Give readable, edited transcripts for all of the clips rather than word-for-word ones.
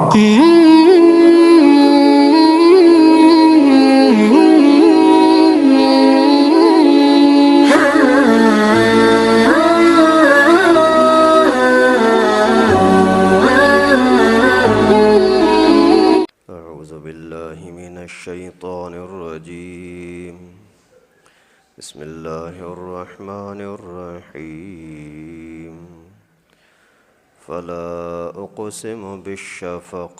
أعوذ بالله من الشيطان الرجيم بسم الله الرحمن الرحيم فلا أقسم بالشفق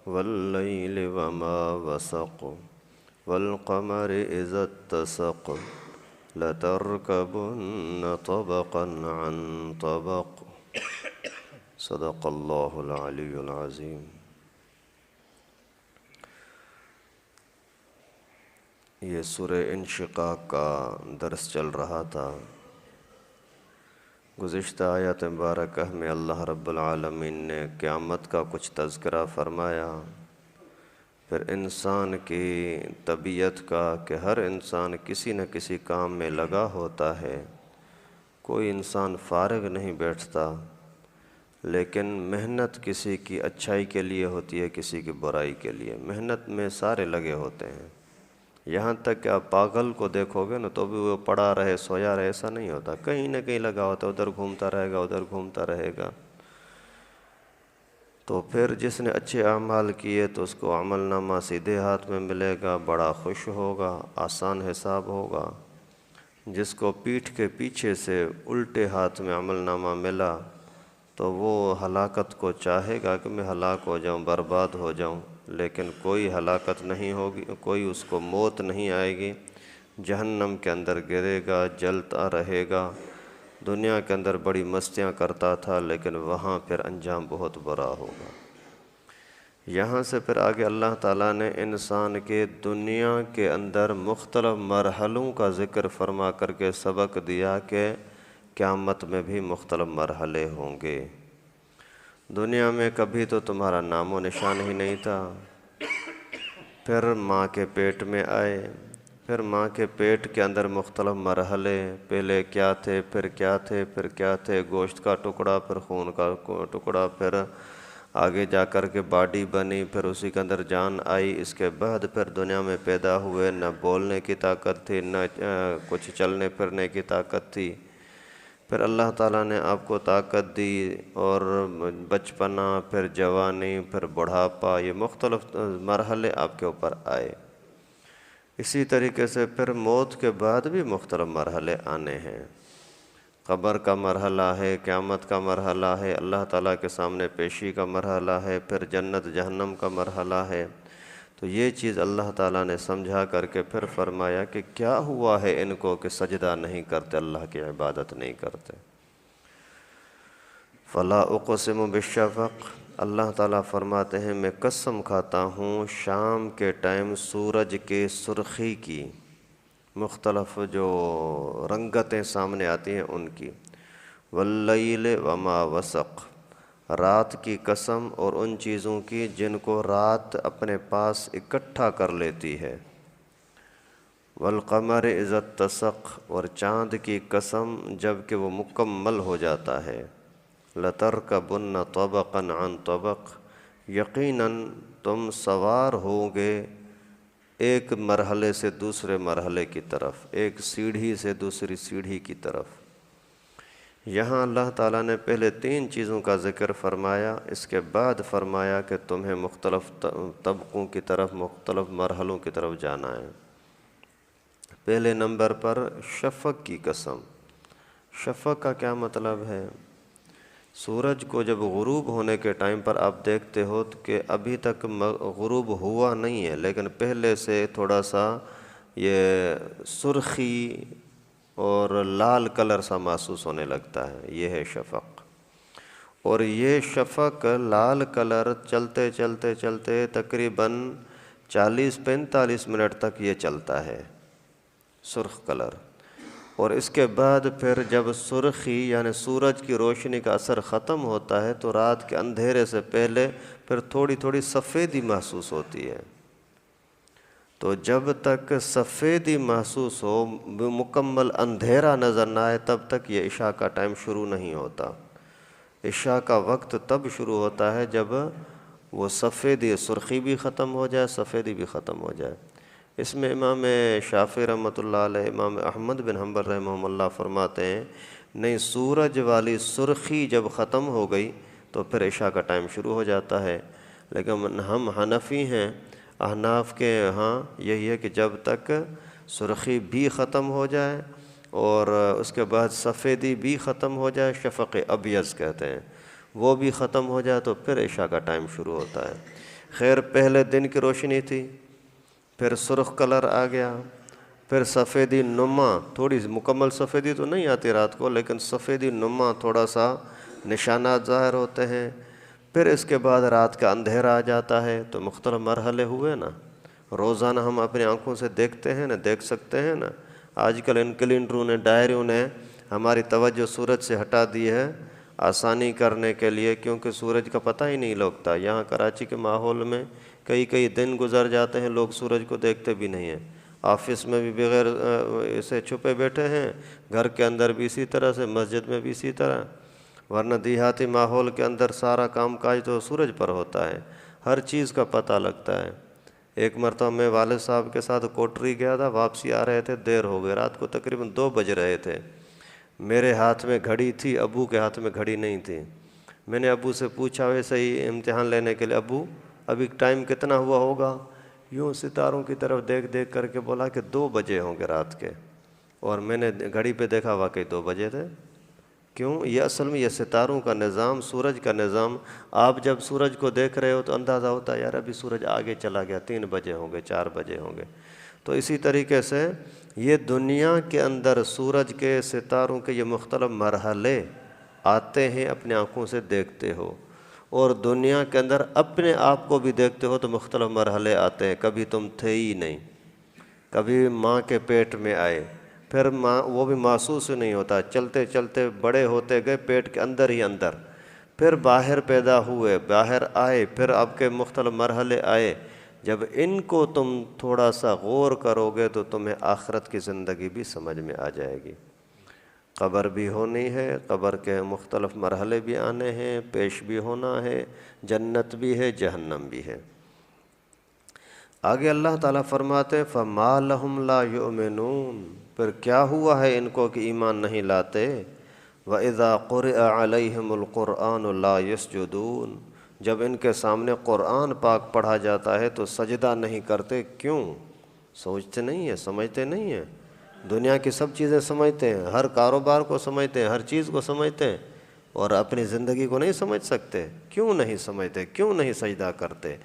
والليل وما وسق والقمر إذا اتسق لتركبن طبقا عن طبق صدق الله العلي العظيم۔ یہ سورہ انشقاق کا درس چل رہا تھا۔ گزشتہ آیت مبارکہ میں اللہ رب العالمین نے قیامت کا کچھ تذکرہ فرمایا، پھر انسان کی طبیعت کا کہ ہر انسان کسی نہ کسی کام میں لگا ہوتا ہے، کوئی انسان فارغ نہیں بیٹھتا، لیکن محنت کسی کی اچھائی کے لیے ہوتی ہے، کسی کی برائی کے لیے۔ محنت میں سارے لگے ہوتے ہیں، یہاں تک کہ آپ پاگل کو دیکھو گے نا تو بھی وہ پڑا رہے سویا رہے ایسا نہیں ہوتا، کہیں نہ کہیں لگا ہوتا ہے، ادھر گھومتا رہے گا ادھر گھومتا رہے گا۔ تو پھر جس نے اچھے اعمال کیے تو اس کو عمل نامہ سیدھے ہاتھ میں ملے گا، بڑا خوش ہوگا، آسان حساب ہوگا۔ جس کو پیٹھ کے پیچھے سے الٹے ہاتھ میں عمل نامہ ملا تو وہ ہلاکت کو چاہے گا کہ میں ہلاک ہو جاؤں، برباد ہو جاؤں، لیکن کوئی ہلاکت نہیں ہوگی، کوئی اس کو موت نہیں آئے گی، جہنم کے اندر گرے گا، جلتا رہے گا۔ دنیا کے اندر بڑی مستیاں کرتا تھا لیکن وہاں پھر انجام بہت برا ہوگا۔ یہاں سے پھر آگے اللہ تعالیٰ نے انسان کے دنیا کے اندر مختلف مرحلوں کا ذکر فرما کر کے سبق دیا کہ قیامت میں بھی مختلف مرحلے ہوں گے۔ دنیا میں کبھی تو تمہارا نام و نشان ہی نہیں تھا، پھر ماں کے پیٹ میں آئے، پھر ماں کے پیٹ کے اندر مختلف مرحلے، پہلے کیا تھے، پھر کیا تھے، پھر کیا تھے، گوشت کا ٹکڑا، پھر خون کا ٹکڑا، پھر آگے جا کر کے باڈی بنی، پھر اسی کے اندر جان آئی۔ اس کے بعد پھر دنیا میں پیدا ہوئے، نہ بولنے کی طاقت تھی، نہ کچھ چلنے پھرنے کی طاقت تھی۔ پھر اللہ تعالیٰ نے آپ کو طاقت دی، اور بچپنا، پھر جوانی، پھر بڑھاپا، یہ مختلف مرحلے آپ کے اوپر آئے۔ اسی طریقے سے پھر موت کے بعد بھی مختلف مرحلے آنے ہیں۔ قبر کا مرحلہ ہے، قیامت کا مرحلہ ہے، اللہ تعالیٰ کے سامنے پیشی کا مرحلہ ہے، پھر جنت جہنم کا مرحلہ ہے۔ تو یہ چیز اللہ تعالیٰ نے سمجھا کر کے پھر فرمایا کہ کیا ہوا ہے ان کو کہ سجدہ نہیں کرتے، اللہ کی عبادت نہیں کرتے۔ فلا اقسم بالشفق، اللہ تعالیٰ فرماتے ہیں میں قسم کھاتا ہوں شام کے ٹائم سورج کے سرخی کی، مختلف جو رنگتیں سامنے آتی ہیں ان کی۔ واللیل وما وسق، رات کی قسم اور ان چیزوں کی جن کو رات اپنے پاس اکٹھا کر لیتی ہے۔ والقمر اذا اتسق، اور چاند کی قسم جب کہ وہ مکمل ہو جاتا ہے۔ لترکبن طبقا عن طبق، یقیناً تم سوار ہوگے ایک مرحلے سے دوسرے مرحلے کی طرف، ایک سیڑھی سے دوسری سیڑھی کی طرف۔ یہاں اللہ تعالیٰ نے پہلے 3 چیزوں کا ذکر فرمایا، اس کے بعد فرمایا کہ تمہیں مختلف طبقوں کی طرف، مختلف مرحلوں کی طرف جانا ہے۔ پہلے نمبر پر شفق کی قسم۔ شفق کا کیا مطلب ہے؟ سورج کو جب غروب ہونے کے ٹائم پر آپ دیکھتے ہو کہ ابھی تک غروب ہوا نہیں ہے، لیکن پہلے سے تھوڑا سا یہ سرخی اور لال کلر سا محسوس ہونے لگتا ہے، یہ ہے شفق۔ اور یہ شفق لال کلر چلتے چلتے چلتے تقریباً 40-45 منٹ تک یہ چلتا ہے، سرخ کلر۔ اور اس کے بعد پھر جب سرخی یعنی سورج کی روشنی کا اثر ختم ہوتا ہے تو رات کے اندھیرے سے پہلے پھر تھوڑی تھوڑی سفیدی محسوس ہوتی ہے۔ تو جب تک سفیدی محسوس ہو، مکمل اندھیرا نظر نہ آئے، تب تک یہ عشاء کا ٹائم شروع نہیں ہوتا۔ عشاء کا وقت تب شروع ہوتا ہے جب وہ سفیدی سرخی بھی ختم ہو جائے، سفیدی بھی ختم ہو جائے۔ اس میں امام شافعی رحمۃ اللہ علیہ، امام احمد بن حنبل رحمہ اللہ فرماتے ہیں نہیں، سورج والی سرخی جب ختم ہو گئی تو پھر عشاء کا ٹائم شروع ہو جاتا ہے۔ لیکن ہم حنفی ہیں، احناف کے ہاں یہی ہے کہ جب تک سرخی بھی ختم ہو جائے اور اس کے بعد سفیدی بھی ختم ہو جائے، شفق ابیض کہتے ہیں، وہ بھی ختم ہو جائے تو پھر عشاء کا ٹائم شروع ہوتا ہے۔ خیر پہلے دن کی روشنی تھی، پھر سرخ کلر آ گیا، پھر سفیدی نما، تھوڑی مکمل سفیدی تو نہیں آتی رات کو، لیکن سفیدی نما تھوڑا سا نشانات ظاہر ہوتے ہیں۔ پھر اس کے بعد رات کا اندھیرا آ جاتا ہے۔ تو مختلف مرحلے ہوئے نا، روزانہ ہم اپنی آنکھوں سے دیکھتے ہیں نا، دیکھ سکتے ہیں نا۔ آج کل ان کیلنڈروں نے، ڈائریوں نے ہماری توجہ سورج سے ہٹا دی ہے آسانی کرنے کے لیے، کیونکہ سورج کا پتہ ہی نہیں لگتا۔ یہاں کراچی کے ماحول میں کئی دن گزر جاتے ہیں، لوگ سورج کو دیکھتے بھی نہیں ہیں۔ آفس میں بھی بغیر اسے چھپے بیٹھے ہیں، گھر کے اندر بھی اسی طرح سے، مسجد میں بھی اسی طرح، ورنہ دیہاتی ماحول کے اندر سارا کام کاج تو سورج پر ہوتا ہے، ہر چیز کا پتہ لگتا ہے۔ ایک مرتبہ میں والد صاحب کے ساتھ کوٹری گیا تھا، واپسی آ رہے تھے، دیر ہو گئی، رات کو تقریباً 2 بج رہے تھے۔ میرے ہاتھ میں گھڑی تھی، ابو کے ہاتھ میں گھڑی نہیں تھی۔ میں نے ابو سے پوچھا ویسے ہی امتحان لینے کے لیے، ابو ابھی ٹائم کتنا ہوا ہوگا؟ یوں ستاروں کی طرف دیکھ دیکھ کر کے بولا کہ 2 بجے ہوں گے رات کے، اور میں نے گھڑی پہ دیکھا واقعی 2 بجے تھے۔ کیوں؟ یہ اصل میں یہ ستاروں کا نظام، سورج کا نظام، آپ جب سورج کو دیکھ رہے ہو تو اندازہ ہوتا ہے یار ابھی سورج آگے چلا گیا، 3 بجے ہوں گے، 4 بجے ہوں گے۔ تو اسی طریقے سے یہ دنیا کے اندر سورج کے، ستاروں کے یہ مختلف مرحلے آتے ہیں، اپنے آنکھوں سے دیکھتے ہو، اور دنیا کے اندر اپنے آپ کو بھی دیکھتے ہو تو مختلف مرحلے آتے ہیں۔ کبھی تم تھے ہی نہیں، کبھی ماں کے پیٹ میں آئے، پھر ماں وہ بھی محسوس نہیں ہوتا، چلتے چلتے بڑے ہوتے گئے پیٹ کے اندر ہی اندر، پھر باہر پیدا ہوئے، باہر آئے، پھر آپ کے مختلف مرحلے آئے۔ جب ان کو تم تھوڑا سا غور کرو گے تو تمہیں آخرت کی زندگی بھی سمجھ میں آ جائے گی۔ قبر بھی ہونی ہے، قبر کے مختلف مرحلے بھی آنے ہیں، پیش بھی ہونا ہے، جنت بھی ہے، جہنم بھی ہے۔ آگے اللہ تعالیٰ فرماتے فَمَا لَهُمْ لَا يُؤْمِنُونَ، پھر کیا ہوا ہے ان کو کہ ایمان نہیں لاتے؟ وَإِذَا قُرِئَ عَلَيْهِمُ الْقُرْآنُ لَا يَسْجُدُونَ، جب ان کے سامنے قرآن پاک پڑھا جاتا ہے تو سجدہ نہیں کرتے۔ کیوں؟ سوچتے نہیں ہیں، سمجھتے نہیں ہیں، دنیا کی سب چیزیں سمجھتے ہیں، ہر کاروبار کو سمجھتے ہیں، ہر چیز کو سمجھتے ہیں، اور اپنی زندگی کو نہیں سمجھ سکتے۔ کیوں نہیں سمجھتے؟ کیوں نہیں سجدہ کرتے؟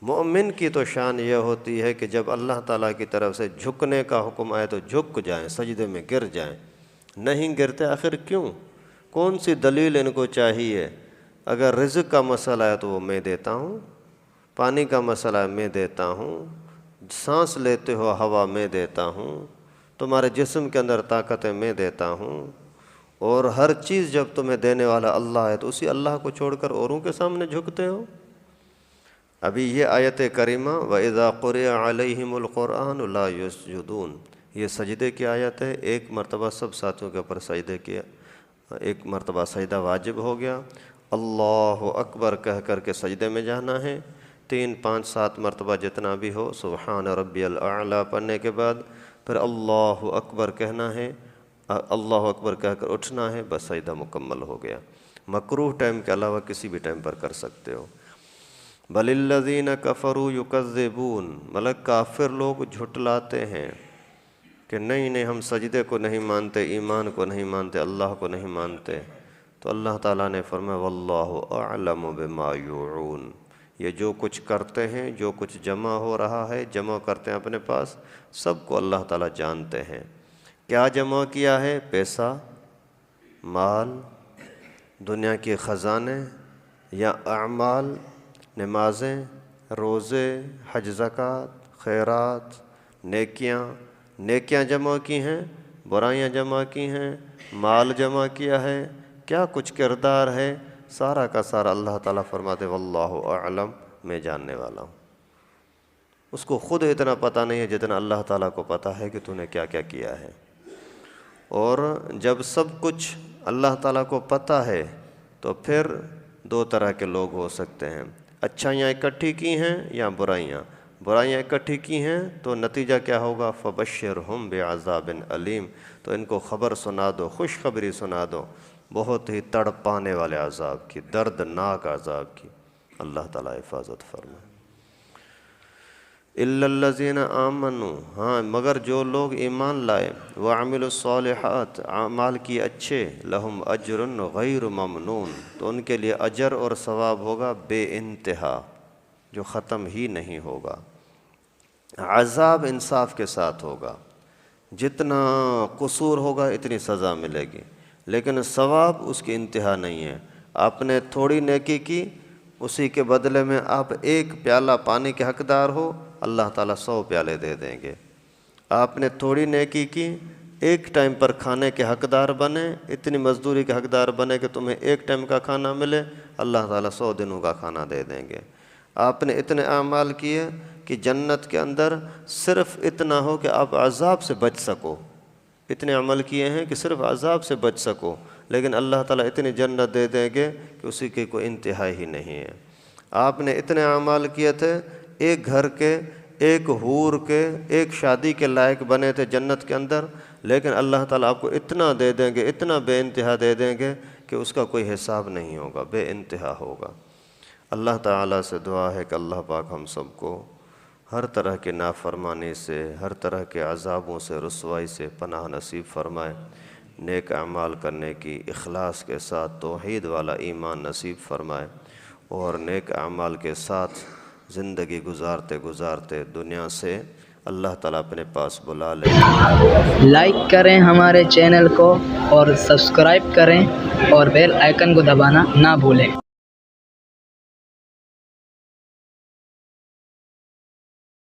مومن کی تو شان یہ ہوتی ہے کہ جب اللہ تعالیٰ کی طرف سے جھکنے کا حکم آئے تو جھک جائیں، سجدے میں گر جائیں۔ نہیں گرتے، آخر کیوں؟ کون سی دلیل ان کو چاہیے؟ اگر رزق کا مسئلہ ہے تو وہ میں دیتا ہوں، پانی کا مسئلہ ہے میں دیتا ہوں، سانس لیتے ہو ہوا میں دیتا ہوں، تمہارے جسم کے اندر طاقتیں میں دیتا ہوں، اور ہر چیز جب تمہیں دینے والا اللہ ہے تو اسی اللہ کو چھوڑ کر اوروں کے سامنے جھکتے ہو۔ ابھی یہ آیت کریمہ وَإِذَا قُرِئَ عَلَيْهِمُ الْقُرْآنُ لَا يَسْجُدُونَ، یہ سجدے کی آیت ہے۔ ایک مرتبہ سب ساتھیوں کے اوپر سجدے کیا، ایک مرتبہ سجدہ واجب ہو گیا، اللہ اکبر کہہ کر کے سجدے میں جانا ہے، 3 5 7 مرتبہ جتنا بھی ہو، سبحان ربی الاعلیٰ پڑھنے کے بعد پھر اللہ اکبر کہنا ہے، اللہ اکبر کہہ کر اٹھنا ہے، بس سجدہ مکمل ہو گیا۔ مکروہ ٹائم کے علاوہ کسی بھی ٹائم پر کر سکتے ہو۔ بل الذین کفروا یکذبون، ملک کافر لوگ جھٹلاتے ہیں کہ نہیں ہم سجدے کو نہیں مانتے، ایمان کو نہیں مانتے، اللہ کو نہیں مانتے۔ تو اللہ تعالیٰ نے فرمایا واللہ اعلم بما یوعون، یہ جو کچھ کرتے ہیں، جو کچھ جمع ہو رہا ہے، جمع کرتے ہیں اپنے پاس، سب کو اللہ تعالیٰ جانتے ہیں۔ کیا جمع کیا ہے؟ پیسہ، مال، دنیا کے خزانے، یا اعمال، نمازیں، روزے، حج، زکوٰۃ، خیرات، نیکیاں جمع کی ہیں، برائیاں جمع کی ہیں، مال جمع کیا ہے، کیا کچھ کردار ہے، سارا کا سارا اللہ تعالیٰ فرماتے واللہ اعلم، میں جاننے والا ہوں۔ اس کو خود اتنا پتہ نہیں ہے جتنا اللہ تعالیٰ کو پتہ ہے کہ تو نے کیا کیا کیا ہے۔ اور جب سب کچھ اللہ تعالیٰ کو پتہ ہے تو پھر 2 طرح کے لوگ ہو سکتے ہیں۔ اچھائیاں اکٹھی کی ہیں یا برائیاں اکٹھی کی ہیں تو نتیجہ کیا ہوگا؟ فبشرہم بعذاب علیم، تو ان کو خبر سنا دو، خوشخبری سنا دو بہت ہی تڑپانے والے عذاب کی، دردناک عذاب کی۔ اللہ تعالیٰ حفاظت فرمائے۔ الا الذین آمنوا، ہاں مگر جو لوگ ایمان لائے، وعملوا الصالحات، اعمال کی اچھے، لہم اجر غیر ممنون، تو ان کے لیے اجر اور ثواب ہوگا بے انتہا، جو ختم ہی نہیں ہوگا۔ عذاب انصاف کے ساتھ ہوگا، جتنا قصور ہوگا اتنی سزا ملے گی، لیکن ثواب اس کی انتہا نہیں ہے۔ آپ نے تھوڑی نیکی کی، اسی کے بدلے میں آپ ایک پیالہ پانی کے حقدار ہو، اللہ تعالیٰ 100 پیالے دے دیں گے۔ آپ نے تھوڑی نیکی کی، ایک ٹائم پر کھانے کے حقدار بنے، اتنی مزدوری کے حقدار بنے کہ تمہیں ایک ٹائم کا کھانا ملے، اللہ تعالیٰ 100 دنوں کا کھانا دے دیں گے۔ آپ نے اتنے اعمال کیے کہ جنت کے اندر صرف اتنا ہو کہ آپ عذاب سے بچ سکو، اتنے عمل کیے ہیں کہ صرف عذاب سے بچ سکو، لیکن اللہ تعالیٰ اتنی جنت دے دیں گے کہ اسی کی کوئی انتہا ہی نہیں ہے۔ آپ نے اتنے اعمال کیے تھے، ایک گھر کے، ایک حور کے، ایک شادی کے لائق بنے تھے جنت کے اندر، لیکن اللہ تعالیٰ آپ کو اتنا دے دیں گے، اتنا بے انتہا دے دیں گے کہ اس کا کوئی حساب نہیں ہوگا، بے انتہا ہوگا۔ اللہ تعالیٰ سے دعا ہے کہ اللہ پاک ہم سب کو ہر طرح کے نافرمانی سے، ہر طرح کے عذابوں سے، رسوائی سے پناہ نصیب فرمائے، نیک اعمال کرنے کی اخلاص کے ساتھ توحید والا ایمان نصیب فرمائے، اور نیک اعمال کے ساتھ زندگی گزارتے گزارتے دنیا سے اللہ تعالیٰ اپنے پاس بلا لے۔ لائک کریں ہمارے چینل کو اور سبسکرائب کریں اور بیل آئیکن کو دبانا نہ بھولیں۔